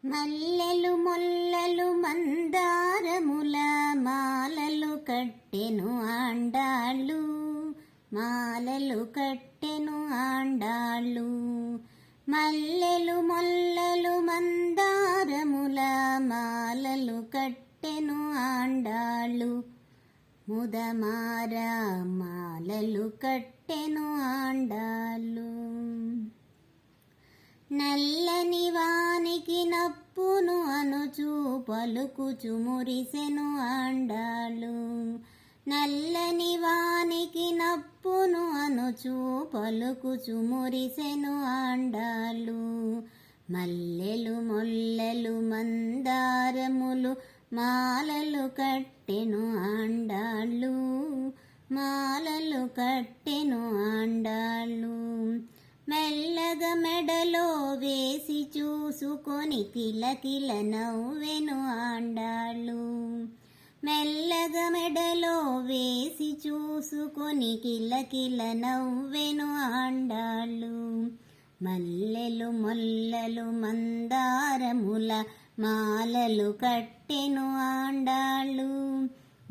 మల్లెలు మొల్లలు మందారముల మాలలు కట్టెను ఆండాళ్ళు, మాలలు కట్టెను ఆండాళ్ళు. మల్లెలు మొల్లలు మందారముల మాలలు కట్టెను ఆండాళ్ళు, ముదమార మాలలు కట్టెను ఆండాళ్ళు. నల్లని వానికి నప్పును అనుచు పలుకుచు మురిసెను ఆండాళ్ళు, నల్లని వానికి నప్పును అనుచు పలుకుచు మురిసెను ఆండాళ్ళు. మల్లెలు మొల్లలు మందారములు మాలలు కట్టెను ఆండాళ్ళు, మాలలు కట్టెను ఆండాళ్ళు. మెల్లగా మెడలో వేసి చూసుకొని కిలకిల నవ్వెను ఆండాళ్ళు, మెల్లగా మెడలో వేసి చూసుకొని కిలకిల నవ్వెను ఆండాళ్ళు. మల్లెలు మొల్లలు మందారముల మాలలు కట్టెను ఆండాళ్ళు,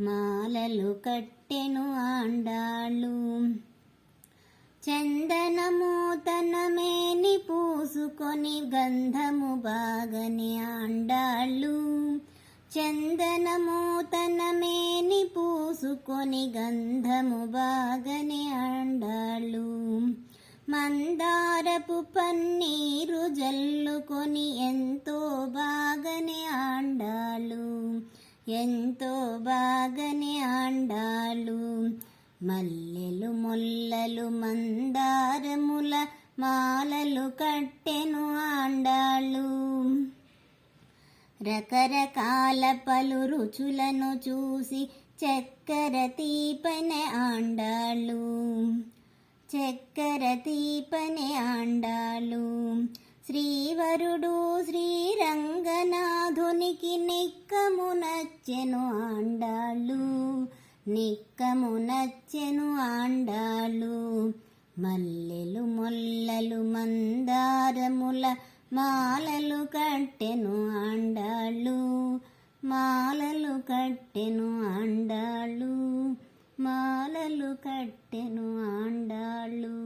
మాలలు కట్టెను ఆండాళ్ళు. చందనము తన మేని పూసుకొని గంధము బాగని ఆండాళ్ళు, చందనము తన మేని పూసుకొని గంధము బాగని ఆండాళ్ళు. మందారపు పన్నీరు జల్లుకొని ఎంతో బాగని ఆండాళ్ళు, ఎంతో బాగని ఆండాళ్ళు. మల్లెలు మొల్లలు మందారముల మాలలు కట్టెను ఆండాళ్ళు, రకరకాల పలు రుచులను చూసి చక్కెర తీపనే ఆండాళ్ళు, చక్కెర తీపనే ఆండాళ్ళు. శ్రీవరుడు శ్రీరంగనాథునికి నిక్కము నచ్చెను ఆండాళ్ళు, నిక్కము నచ్చెను ఆండాళ్ళు. మల్లెలు మొల్లలు మందారముల మాలలు కట్టెను ఆండాళ్ళు, మాలలు కట్టెను ఆండాళ్ళు, మాలలు కట్టెను ఆండాళ్ళు.